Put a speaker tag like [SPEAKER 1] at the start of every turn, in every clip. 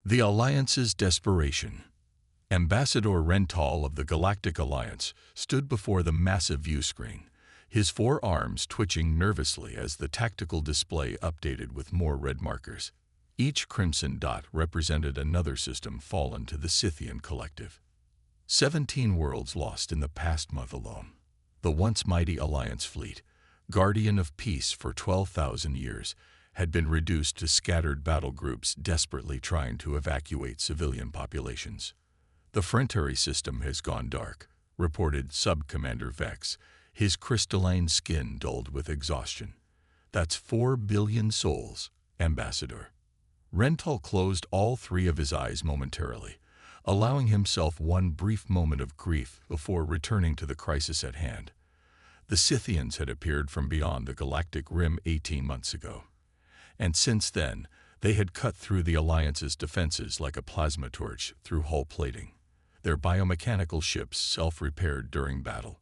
[SPEAKER 1] The Alliance's desperation. Ambassador Rental of the Galactic Alliance stood before the massive view screen, his four arms twitching nervously as the tactical display updated with more red markers. Each crimson dot represented another system fallen to the Scythian collective. 17 worlds lost in the past month alone. The once mighty Alliance fleet, guardian of peace for 12,000 years, had been reduced to scattered battle groups desperately trying to evacuate civilian populations. The Frontary system has gone dark, reported Sub-Commander Vex, his crystalline skin dulled with exhaustion. That's 4 billion souls, Ambassador. Rental closed all three of his eyes momentarily, allowing himself one brief moment of grief before returning to the crisis at hand. The Scythians had appeared from beyond the galactic rim 18 months ago, and since then, they had cut through the Alliance's defenses like a plasma torch through hull plating. Their biomechanical ships self-repaired during battle.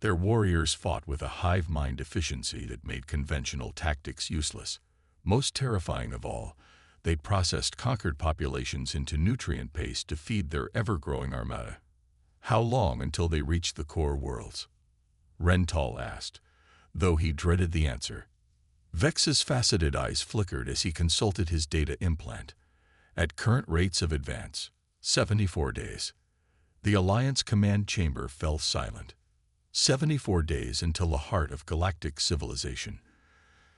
[SPEAKER 1] Their warriors fought with a hive mind efficiency that made conventional tactics useless. Most terrifying of all, they processed conquered populations into nutrient paste to feed their ever-growing armada. How long until they reached the core worlds? Rental asked, though he dreaded the answer. Vex's faceted eyes flickered as he consulted his data implant. At current rates of advance, 74 days. The Alliance command chamber fell silent. 74 days until the heart of galactic civilization.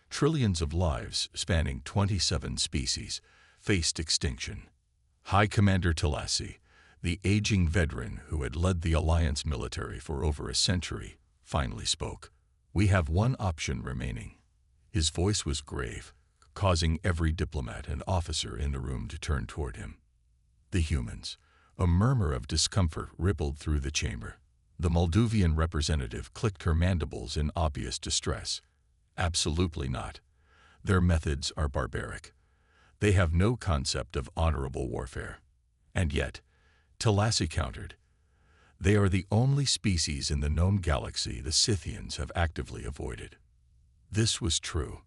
[SPEAKER 1] Trillions of lives spanning 27 species faced extinction. High Commander Talasi, the aging veteran who had led the Alliance military for over a century, finally spoke. We have one option remaining. His voice was grave, causing every diplomat and officer in the room to turn toward him. The humans. A murmur of discomfort rippled through the chamber. The Moldovan representative clicked her mandibles in obvious distress. Absolutely not. Their methods are barbaric. They have no concept of honorable warfare. And yet, Talasi countered, they are the only species in the known galaxy the Scythians have actively avoided. This was true.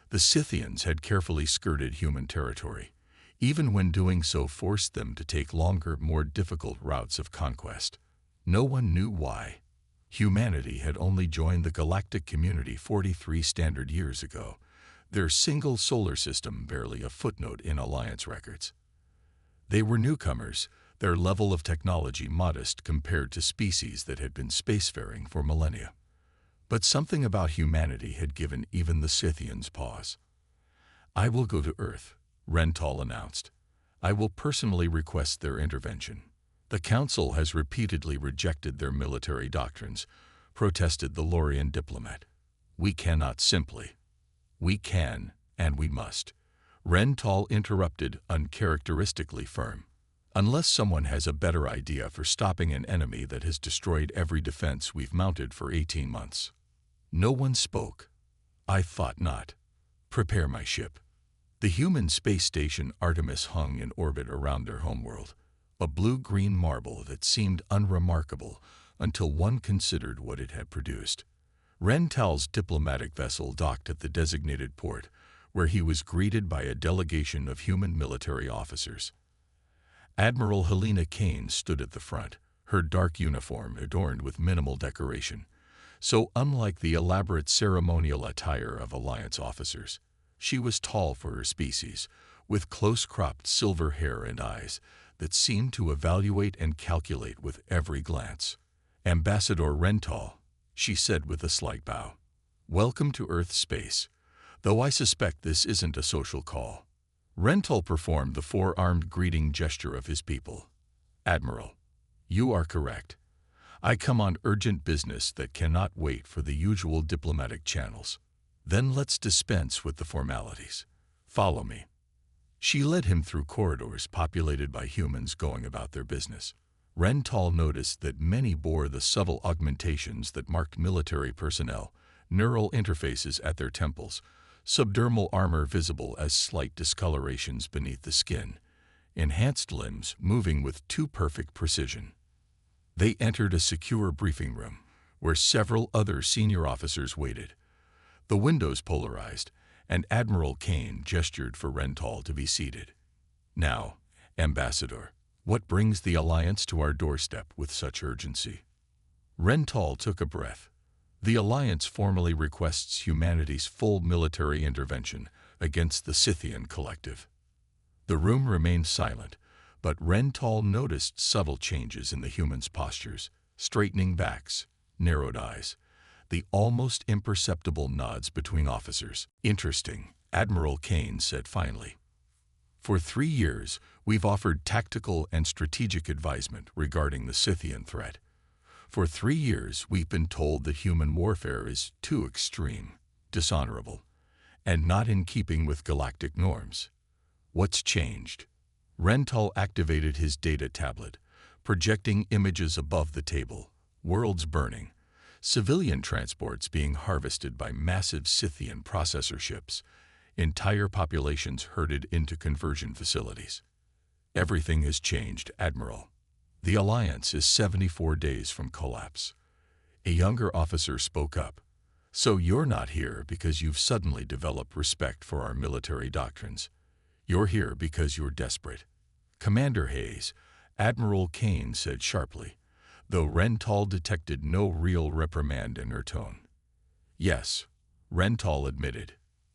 [SPEAKER 1] The Scythians had carefully skirted human territory, even when doing so forced them to take longer, more difficult routes of conquest. No one knew why. Humanity had only joined the galactic community 43 standard years ago, their single solar system barely a footnote in Alliance records. They were newcomers, their level of technology modest compared to species that had been spacefaring for millennia. But something about humanity had given even the Scythians pause. I will go to Earth, Rental announced. I will personally request their intervention. The Council has repeatedly rejected their military doctrines, protested the Lorian diplomat. We cannot simply. We can, and we must. Rental interrupted, uncharacteristically firm. Unless someone has a better idea for stopping an enemy that has destroyed every defense we've mounted for 18 months. No one spoke. I thought not. Prepare my ship. The human space station Artemis hung in orbit around their homeworld, a blue-green marble that seemed unremarkable until one considered what it had produced. Rental's diplomatic vessel docked at the designated port, where he was greeted by a delegation of human military officers. Admiral Helena Kane stood at the front, her dark uniform adorned with minimal decoration, so unlike the elaborate ceremonial attire of Alliance officers. She was tall for her species, with close-cropped silver hair and eyes that seemed to evaluate and calculate with every glance. Ambassador Rental, she said with a slight bow. Welcome to Earth space, though I suspect this isn't a social call. Rental performed the four-armed greeting gesture of his people. Admiral, you are correct. I come on urgent business that cannot wait for the usual diplomatic channels. Then let's dispense with the formalities. Follow me. She led him through corridors populated by humans going about their business. Rental noticed that many bore the subtle augmentations that marked military personnel, neural interfaces at their temples, subdermal armor visible as slight discolorations beneath the skin, enhanced limbs moving with too perfect precision. They entered a secure briefing room, where several other senior officers waited. The windows polarized, and Admiral Kane gestured for Rental to be seated. Now, Ambassador, what brings the Alliance to our doorstep with such urgency? Rental took a breath. The Alliance formally requests humanity's full military intervention against the Scythian collective. The room remained silent, but Rental noticed subtle changes in the humans' postures, straightening backs, narrowed eyes, the almost imperceptible nods between officers. Interesting, Admiral Kane said finally. For 3 years, we've offered tactical and strategic advisement regarding the Scythian threat. For 3 years, we've been told that human warfare is too extreme, dishonorable, and not in keeping with galactic norms. What's changed? Rental activated his data tablet, projecting images above the table, worlds burning, civilian transports being harvested by massive Scythian processor ships, entire populations herded into conversion facilities. Everything has changed, Admiral. The Alliance is 74 days from collapse. A younger officer spoke up. So you're not here because you've suddenly developed respect for our military doctrines. You're here because you're desperate. Commander Hayes, Admiral Kane said sharply, though Rental detected no real reprimand in her tone. Yes, Rental admitted.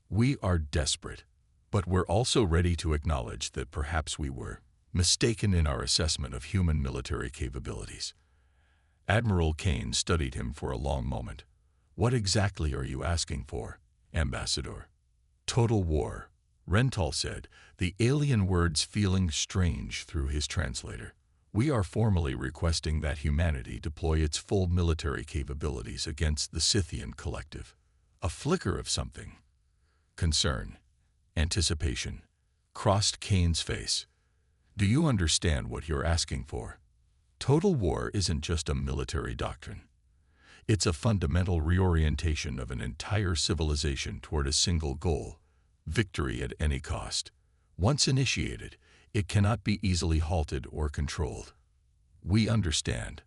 [SPEAKER 1] We are desperate, but we're also ready to acknowledge that perhaps we were mistaken in our assessment of human military capabilities. Admiral Kane studied him for a long moment. What exactly are you asking for, Ambassador? Total war, Rental said, the alien words feeling strange through his translator. We are formally requesting that humanity deploy its full military capabilities against the Scythian collective. A flicker of something. Concern, anticipation, crossed Kane's face. Do you understand what you're asking for? Total war isn't just a military doctrine. It's a fundamental reorientation of an entire civilization toward a single goal, victory at any cost. Once initiated, it cannot be easily halted or controlled. We understand.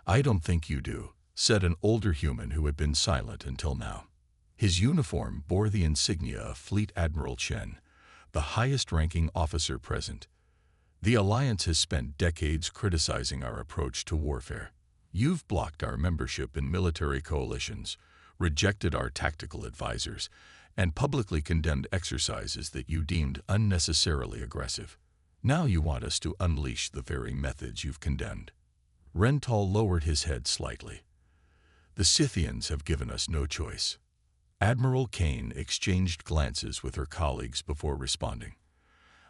[SPEAKER 1] I don't think you do, said an older human who had been silent until now. His uniform bore the insignia of Fleet Admiral Chen, the highest-ranking officer present. The Alliance has spent decades criticizing our approach to warfare. You've blocked our membership in military coalitions, rejected our tactical advisors, and publicly condemned exercises that you deemed unnecessarily aggressive. Now you want us to unleash the very methods you've condemned. Rental lowered his head slightly. The Scythians have given us no choice. Admiral Kane exchanged glances with her colleagues before responding.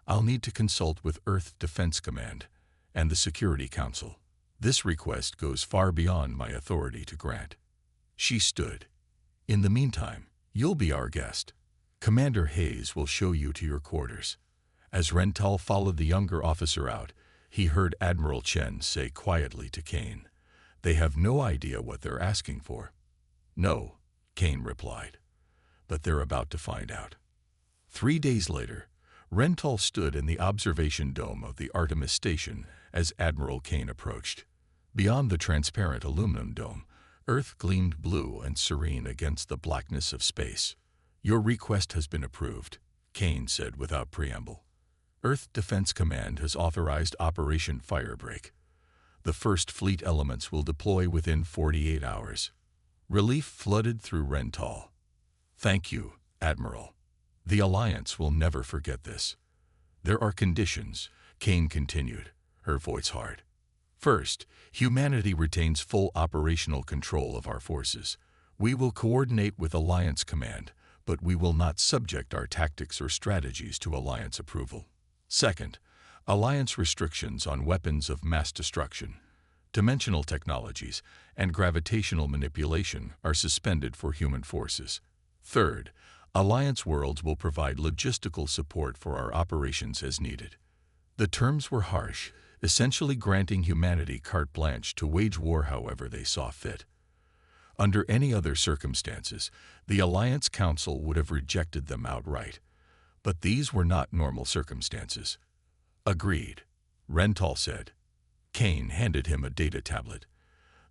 [SPEAKER 1] I'll need to consult with Earth Defense Command and the Security Council. This request goes far beyond my authority to grant. She stood. In the meantime, you'll be our guest. Commander Hayes will show you to your quarters. As Rental followed the younger officer out, he heard Admiral Chen say quietly to Kane, "They have no idea what they're asking for." "No," Kane replied, "but they're about to find out." 3 days later, Rental stood in the observation dome of the Artemis station as Admiral Kane approached. Beyond the transparent aluminum dome, Earth gleamed blue and serene against the blackness of space. "Your request has been approved," Kane said without preamble. Earth Defense Command has authorized Operation Firebreak. The first fleet elements will deploy within 48 hours. Relief flooded through Rental. "Thank you, Admiral. The Alliance will never forget this." "There are conditions," Kane continued, her voice hard. "First, humanity retains full operational control of our forces. We will coordinate with Alliance Command, but we will not subject our tactics or strategies to Alliance approval. Second, Alliance restrictions on weapons of mass destruction, dimensional technologies, and gravitational manipulation are suspended for human forces. Third, Alliance worlds will provide logistical support for our operations as needed." The terms were harsh, essentially granting humanity carte blanche to wage war however they saw fit. Under any other circumstances, the Alliance Council would have rejected them outright. But these were not normal circumstances. "Agreed," Rental said. Kane handed him a data tablet.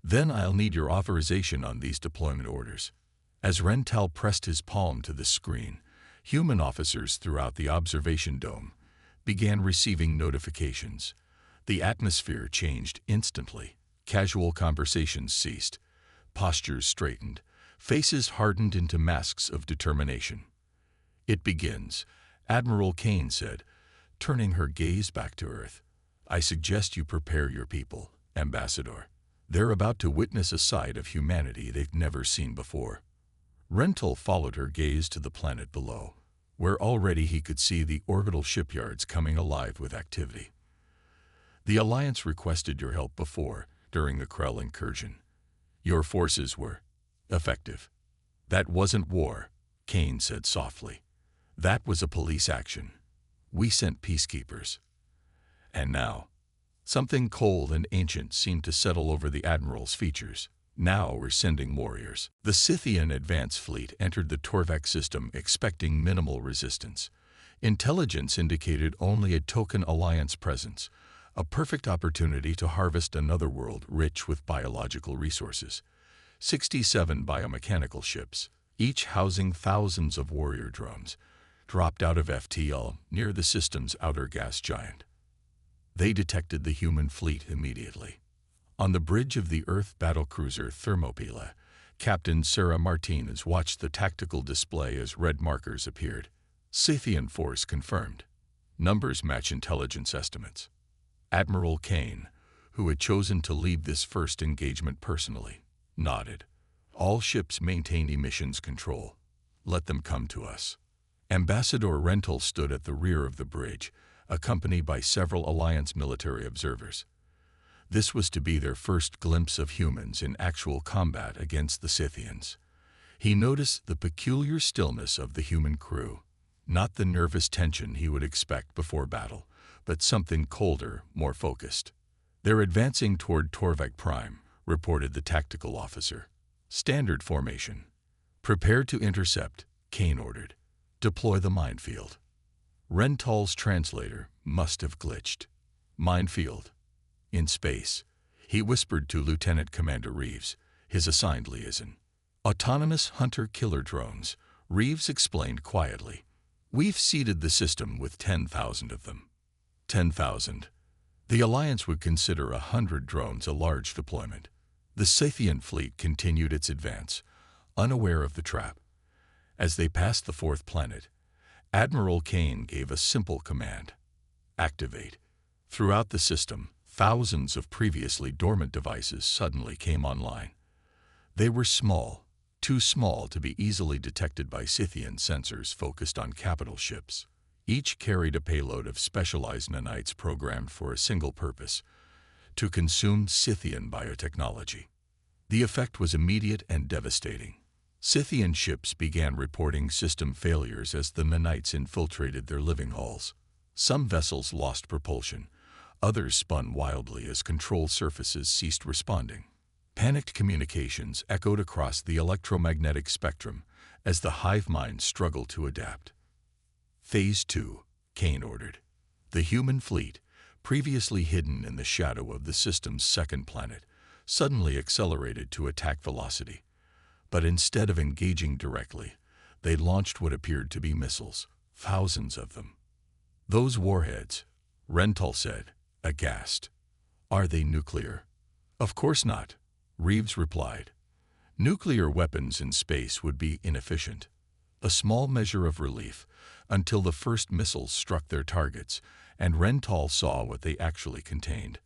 [SPEAKER 1] "Then I'll need your authorization on these deployment orders." As Rental pressed his palm to the screen, human officers throughout the observation dome, began receiving notifications. The atmosphere changed instantly. Casual conversations ceased. Postures straightened. Faces hardened into masks of determination. "It begins," Admiral Kane said, turning her gaze back to Earth. "I suggest you prepare your people, Ambassador. They're about to witness a side of humanity they've never seen before." Rental followed her gaze to the planet below, where already he could see the orbital shipyards coming alive with activity. "The Alliance requested your help before, during the Krell incursion. Your forces were effective." "That wasn't war," Kane said softly. "That was a police action. We sent peacekeepers." And now, something cold and ancient seemed to settle over the Admiral's features. "Now we're sending warriors." The Scythian advance fleet entered the Torvak system expecting minimal resistance. Intelligence indicated only a token Alliance presence, a perfect opportunity to harvest another world rich with biological resources. 67 biomechanical ships, each housing thousands of warrior drones, dropped out of FTL near the system's outer gas giant. They detected the human fleet immediately. On the bridge of the Earth battlecruiser Thermopylae, Captain Sarah Martinez watched the tactical display as red markers appeared. "Scythian force confirmed. Numbers match intelligence estimates." Admiral Kane, who had chosen to lead this first engagement personally, nodded. "All ships maintain emissions control. Let them come to us." Ambassador Rental stood at the rear of the bridge, accompanied by several Alliance military observers. This was to be their first glimpse of humans in actual combat against the Scythians. He noticed the peculiar stillness of the human crew, not the nervous tension he would expect before battle, but something colder, more focused. "They're advancing toward Torvak Prime," reported the tactical officer. "Standard formation. Prepare to intercept," Kane ordered. "Deploy the minefield." Rental's translator must have glitched. "Minefield. In space," he whispered to Lieutenant Commander Reeves, his assigned liaison. "Autonomous hunter-killer drones," Reeves explained quietly. "We've seeded the system with 10,000 of them." 10,000. The Alliance would consider 100 drones a large deployment. The Scythian fleet continued its advance, unaware of the trap. As they passed the fourth planet, Admiral Kane gave a simple command: "Activate." Throughout the system, thousands of previously dormant devices suddenly came online. They were small, too small to be easily detected by Scythian sensors focused on capital ships. Each carried a payload of specialized nanites programmed for a single purpose: to consume Scythian biotechnology. The effect was immediate and devastating. Scythian ships began reporting system failures as the nanites infiltrated their living halls. Some vessels lost propulsion. Others spun wildly as control surfaces ceased responding. Panicked communications echoed across the electromagnetic spectrum as the hive mind struggled to adapt. "Phase 2, Kane ordered. The human fleet, previously hidden in the shadow of the system's second planet, suddenly accelerated to attack velocity. But instead of engaging directly, they launched what appeared to be missiles, thousands of them. "Those warheads," Rental said, aghast. "Are they nuclear?" "Of course not," Reeves replied. "Nuclear weapons in space would be inefficient." A small measure of relief, until the first missiles struck their targets, and Rental saw what they actually contained.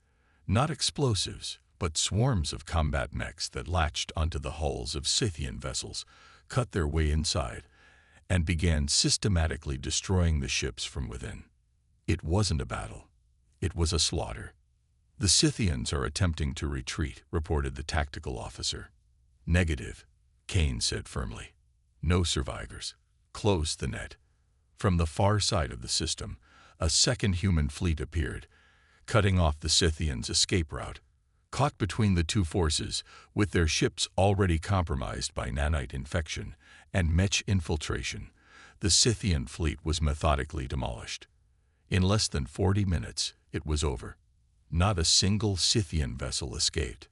[SPEAKER 1] Not explosives, but swarms of combat mechs that latched onto the hulls of Scythian vessels, cut their way inside, and began systematically destroying the ships from within. It wasn't a battle. It was a slaughter. "The Scythians are attempting to retreat," reported the tactical officer. "Negative," Kane said firmly. "No survivors. Close the net." From the far side of the system, a second human fleet appeared, cutting off the Scythians' escape route. Caught between the two forces, with their ships already compromised by nanite infection and mech infiltration, the Scythian fleet was methodically demolished. In less than 40 minutes, it was over. Not a single Scythian vessel escaped.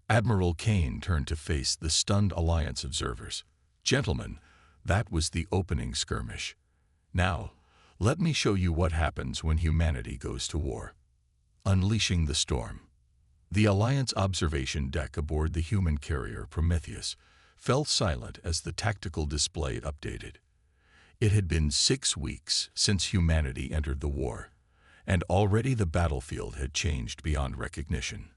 [SPEAKER 1] Admiral Kane turned to face the stunned Alliance observers. "Gentlemen, that was the opening skirmish. Now, Let me show you what happens when humanity goes to war. Unleashing the storm. The Alliance observation deck aboard the human carrier Prometheus fell silent as the tactical display updated. It had been 6 weeks since humanity entered the war, and already the battlefield had changed beyond recognition.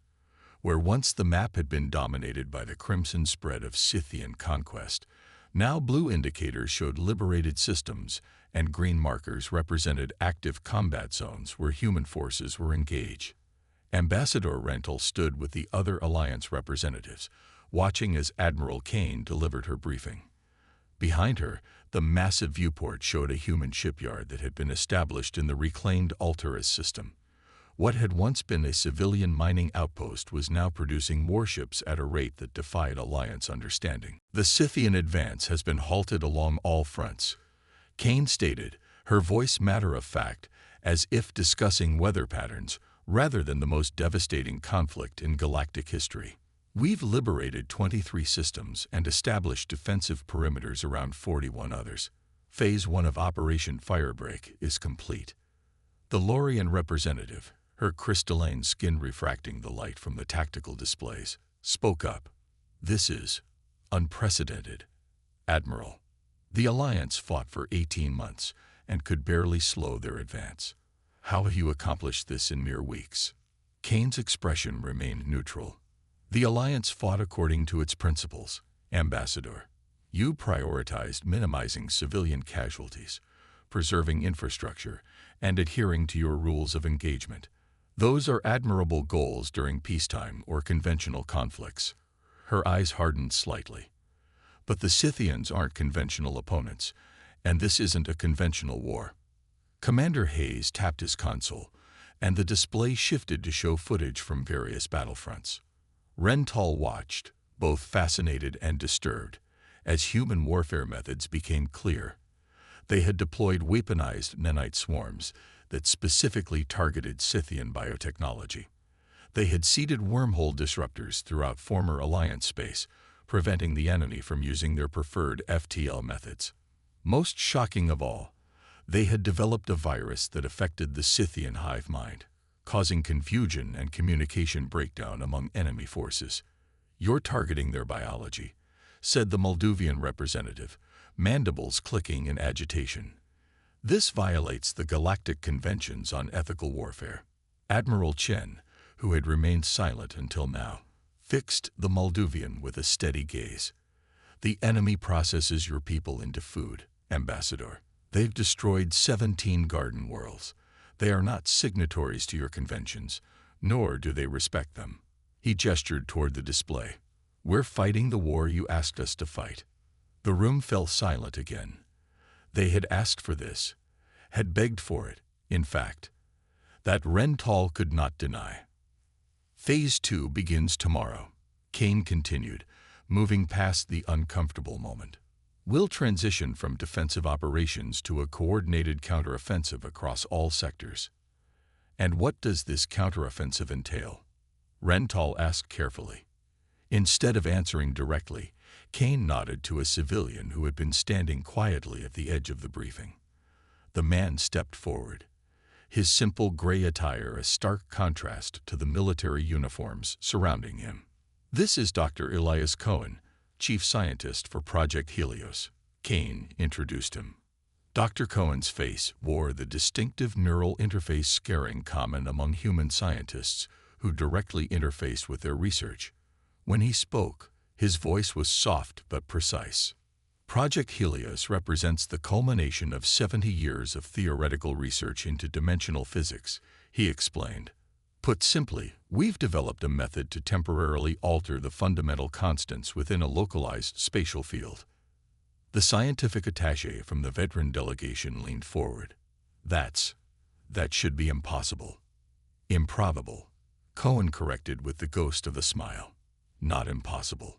[SPEAKER 1] Where once the map had been dominated by the crimson spread of Scythian conquest, now blue indicators showed liberated systems, and green markers represented active combat zones where human forces were engaged. Ambassador Rental stood with the other Alliance representatives, watching as Admiral Kane delivered her briefing. Behind her, the massive viewport showed a human shipyard that had been established in the reclaimed Altaris system. What had once been a civilian mining outpost was now producing warships at a rate that defied Alliance understanding. The Scythian advance has been halted along all fronts, Kane stated, her voice matter-of-fact, as if discussing weather patterns rather than the most devastating conflict in galactic history. We've liberated 23 systems and established defensive perimeters around 41 others. Phase 1 of Operation Firebreak is complete. The Lorian representative, her crystalline skin refracting the light from the tactical displays, spoke up. This is unprecedented, Admiral. The Alliance fought for 18 months and could barely slow their advance. How have you accomplished this in mere weeks? Kane's expression remained neutral. The Alliance fought according to its principles, Ambassador. You prioritized minimizing civilian casualties, preserving infrastructure, and adhering to your rules of engagement. Those are admirable goals during peacetime or conventional conflicts. Her eyes hardened slightly. But the Scythians aren't conventional opponents, and this isn't a conventional war. Commander Hayes tapped his console, and the display shifted to show footage from various battlefronts. Rental watched, both fascinated and disturbed, as human warfare methods became clear. They had deployed weaponized nanite swarms that specifically targeted Scythian biotechnology. They had seeded wormhole disruptors throughout former Alliance space, preventing the enemy from using their preferred FTL methods. Most shocking of all, they had developed a virus that affected the Scythian hive mind, causing confusion and communication breakdown among enemy forces. You're targeting their biology, said the Moldovan representative, mandibles clicking in agitation. This violates the Galactic Conventions on Ethical Warfare. Admiral Chen, who had remained silent until now, fixed the Moldovan with a steady gaze. The enemy processes your people into food, Ambassador. They've destroyed 17 garden worlds. They are not signatories to your conventions, nor do they respect them. He gestured toward the display. We're fighting the war you asked us to fight. The room fell silent again. They had asked for this, had begged for it, in fact. That Rental could not deny. Phase 2 begins tomorrow, Kane continued, moving past the uncomfortable moment. We'll transition from defensive operations to a coordinated counteroffensive across all sectors. And what does this counteroffensive entail? Rental asked carefully. Instead of answering directly, Kane nodded to a civilian who had been standing quietly at the edge of the briefing. The man stepped forward, his simple gray attire a stark contrast to the military uniforms surrounding him. This is Dr. Elias Cohen, Chief Scientist for Project Helios. Kane introduced him. Dr. Cohen's face wore the distinctive neural interface scaring common among human scientists who directly interface with their research. When he spoke, his voice was soft but precise. Project Helios represents the culmination of 70 years of theoretical research into dimensional physics, he explained. Put simply, we've developed a method to temporarily alter the fundamental constants within a localized spatial field. The scientific attaché from the veteran delegation leaned forward. That should be impossible. Improbable, Cohen corrected with the ghost of a smile. Not impossible.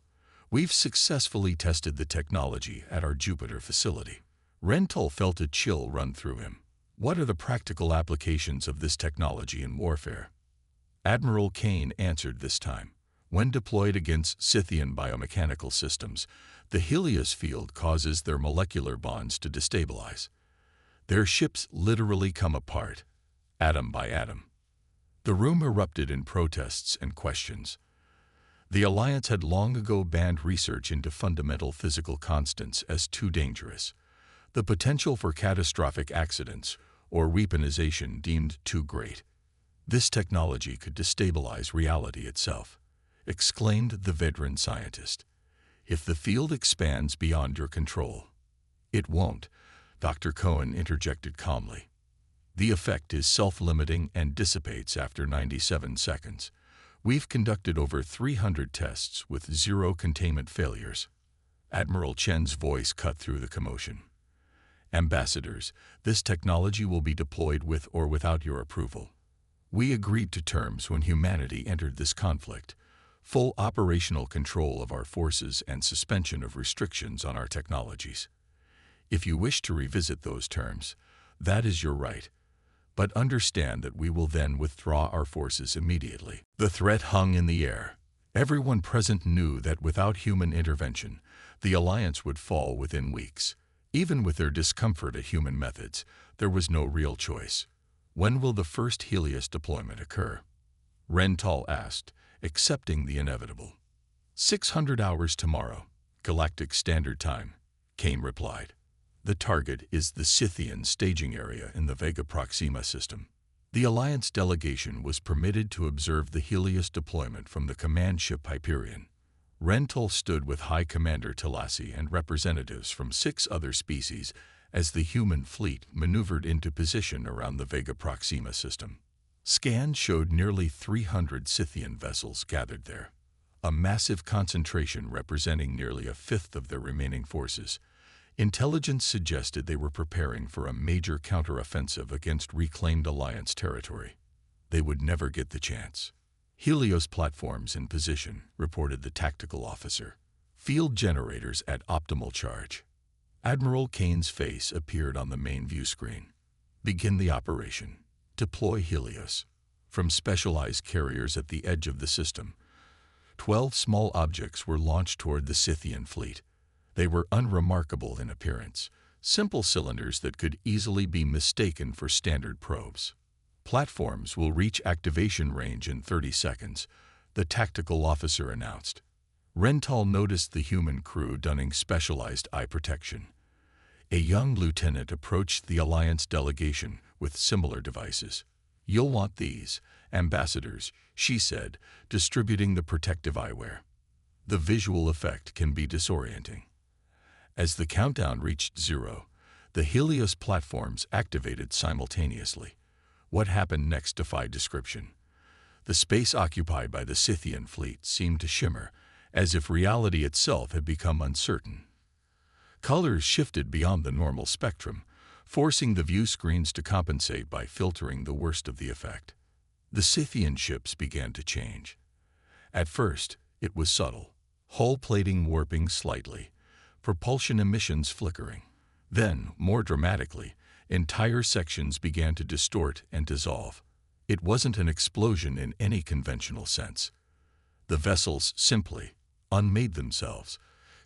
[SPEAKER 1] We've successfully tested the technology at our Jupiter facility. Rental felt a chill run through him. What are the practical applications of this technology in warfare? Admiral Kane answered this time. When deployed against Scythian biomechanical systems, the Helios field causes their molecular bonds to destabilize. Their ships literally come apart, atom by atom. The room erupted in protests and questions. The Alliance had long ago banned research into fundamental physical constants as too dangerous. The potential for catastrophic accidents or weaponization deemed too great. This technology could destabilize reality itself, exclaimed the veteran scientist. If the field expands beyond your control. It won't, Dr. Cohen interjected calmly. The effect is self-limiting and dissipates after 97 seconds. We've conducted over 300 tests with 0 containment failures. Admiral Chen's voice cut through the commotion. Ambassadors, this technology will be deployed with or without your approval. We agreed to terms when humanity entered this conflict. Full operational control of our forces and suspension of restrictions on our technologies. If you wish to revisit those terms, that is your right. But understand that we will then withdraw our forces immediately. The threat hung in the air. Everyone present knew that without human intervention, the Alliance would fall within weeks. Even with their discomfort at human methods, there was no real choice. When will the first Helios deployment occur? Rental asked, accepting the inevitable. 600 hours tomorrow, Galactic Standard Time, Kane replied. The target is the Scythian staging area in the Vega Proxima system. The Alliance delegation was permitted to observe the Helios deployment from the command ship Hyperion. Rental stood with High Commander Talassi and representatives from 6 other species as the human fleet maneuvered into position around the Vega Proxima system. Scans showed nearly 300 Scythian vessels gathered there, a massive concentration representing nearly a fifth of their remaining forces. Intelligence suggested they were preparing for a major counteroffensive against reclaimed Alliance territory. They would never get the chance. Helios platforms in position, reported the tactical officer. Field generators at optimal charge. Admiral Kane's face appeared on the main view screen. Begin the operation. Deploy Helios. From specialized carriers at the edge of the system, 12 small objects were launched toward the Scythian fleet. They were unremarkable in appearance, simple cylinders that could easily be mistaken for standard probes. Platforms will reach activation range in 30 seconds, the tactical officer announced. Rental noticed the human crew donning specialized eye protection. A young lieutenant approached the Alliance delegation with similar devices. You'll want these, ambassadors, she said, distributing the protective eyewear. The visual effect can be disorienting. As the countdown reached 0, the Helios platforms activated simultaneously. What happened next defied description. The space occupied by the Scythian fleet seemed to shimmer, as if reality itself had become uncertain. Colors shifted beyond the normal spectrum, forcing the view screens to compensate by filtering the worst of the effect. The Scythian ships began to change. At first, it was subtle, hull plating warping slightly, propulsion emissions flickering. Then, more dramatically, entire sections began to distort and dissolve. It wasn't an explosion in any conventional sense. The vessels simply unmade themselves,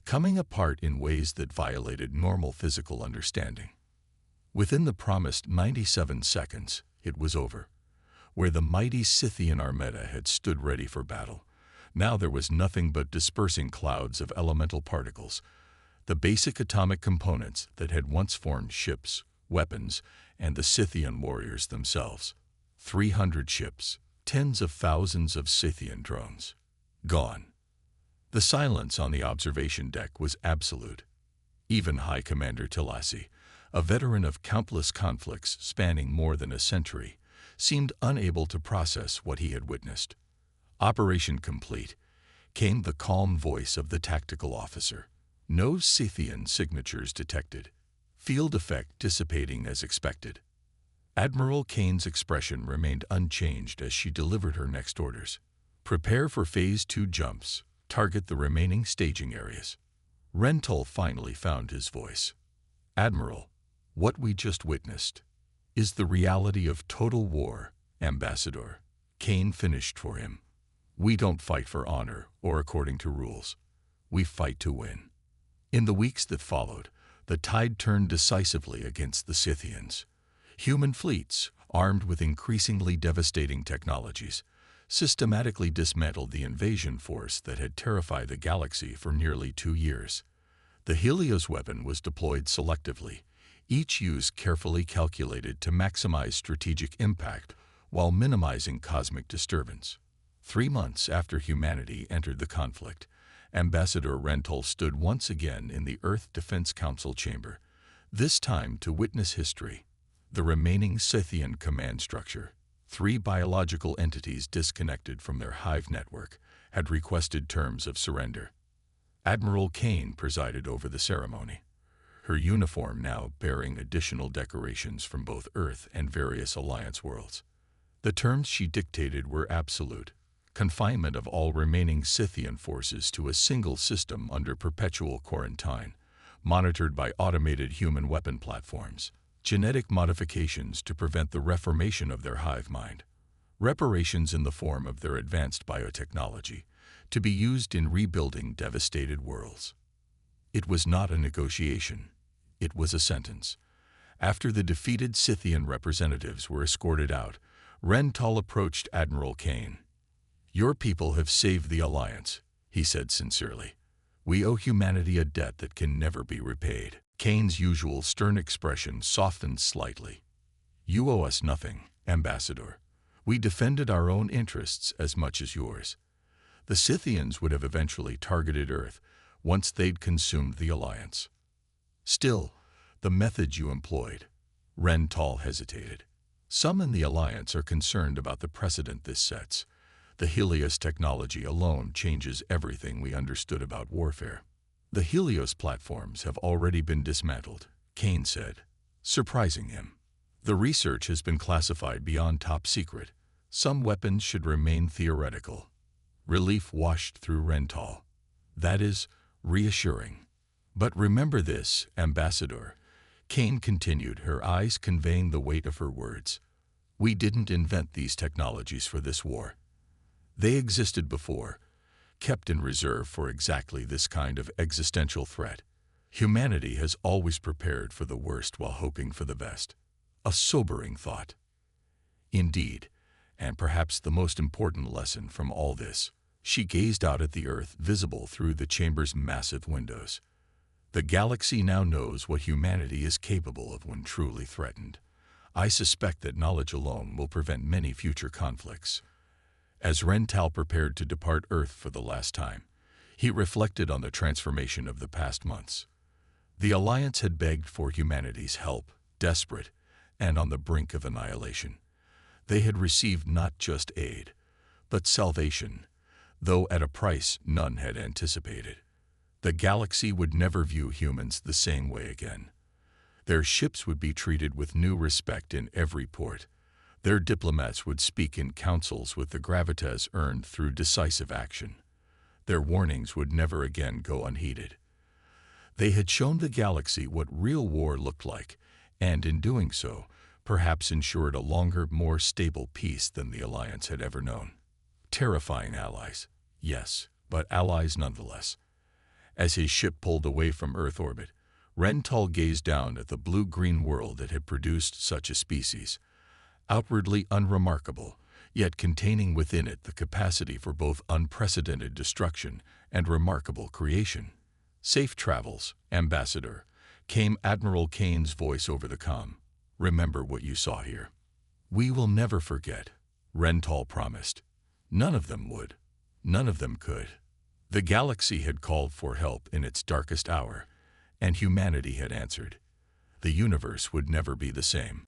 [SPEAKER 1] coming apart in ways that violated normal physical understanding. Within the promised 97 seconds, it was over. Where the mighty Scythian armada had stood ready for battle, now there was nothing but dispersing clouds of elemental particles, the basic atomic components that had once formed ships, weapons, and the Scythian warriors themselves. 300 ships, tens of thousands of Scythian drones. Gone. The silence on the observation deck was absolute. Even High Commander Talassi, a veteran of countless conflicts spanning more than a century, seemed unable to process what he had witnessed. Operation complete, came the calm voice of the tactical officer. No Scythian signatures detected. Field effect dissipating as expected. Admiral Kane's expression remained unchanged as she delivered her next orders. Prepare for Phase 2 jumps. Target the remaining staging areas. Rental finally found his voice. Admiral, what we just witnessed is the reality of total war, Ambassador. Kane finished for him. We don't fight for honor or according to rules. We fight to win. In the weeks that followed, the tide turned decisively against the Scythians. Human fleets, armed with increasingly devastating technologies, systematically dismantled the invasion force that had terrified the galaxy for nearly 2 years. The Helios weapon was deployed selectively, each use carefully calculated to maximize strategic impact while minimizing cosmic disturbance. 3 months after humanity entered the conflict, Ambassador Rental stood once again in the Earth Defense Council chamber, this time to witness history. The remaining Scythian command structure, 3 biological entities disconnected from their hive network, had requested terms of surrender. Admiral Kane presided over the ceremony, her uniform now bearing additional decorations from both Earth and various Alliance worlds. The terms she dictated were absolute: confinement of all remaining Scythian forces to a single system under perpetual quarantine, monitored by automated human weapon platforms, genetic modifications to prevent the reformation of their hive mind, reparations in the form of their advanced biotechnology, to be used in rebuilding devastated worlds. It was not a negotiation. It was a sentence. After the defeated Scythian representatives were escorted out, Rental approached Admiral Kane. "Your people have saved the Alliance," he said sincerely. "We owe humanity a debt that can never be repaid." Kane's usual stern expression softened slightly. "You owe us nothing, Ambassador. We defended our own interests as much as yours. The Scythians would have eventually targeted Earth once they'd consumed the Alliance. Still, the methods you employed..." Rental hesitated. "Some in the Alliance are concerned about the precedent this sets. The Helios technology alone changes everything we understood about warfare." "The Helios platforms have already been dismantled," Kane said, surprising him. "The research has been classified beyond top secret. Some weapons should remain theoretical." Relief washed through Rental. "That is reassuring. But remember this, Ambassador," Kane continued, her eyes conveying the weight of her words. "We didn't invent these technologies for this war. They existed before, kept in reserve for exactly this kind of existential threat. Humanity has always prepared for the worst while hoping for the best." A sobering thought. Indeed, and perhaps the most important lesson from all this, she gazed out at the Earth visible through the chamber's massive windows. "The galaxy now knows what humanity is capable of when truly threatened. I suspect that knowledge alone will prevent many future conflicts." As Rental prepared to depart Earth for the last time, he reflected on the transformation of the past months. The Alliance had begged for humanity's help, desperate, and on the brink of annihilation. They had received not just aid, but salvation, though at a price none had anticipated. The galaxy would never view humans the same way again. Their ships would be treated with new respect in every port. Their diplomats would speak in councils with the gravitas earned through decisive action. Their warnings would never again go unheeded. They had shown the galaxy what real war looked like, and in doing so, perhaps ensured a longer, more stable peace than the Alliance had ever known. Terrifying allies, yes, but allies nonetheless. As his ship pulled away from Earth orbit, Rental gazed down at the blue-green world that had produced such a species. Outwardly unremarkable, yet containing within it the capacity for both unprecedented destruction and remarkable creation. "Safe travels, Ambassador," came Admiral Kane's voice over the comm. "Remember what you saw here." "We will never forget," Rental promised. None of them would. None of them could. The galaxy had called for help in its darkest hour, and humanity had answered. The universe would never be the same.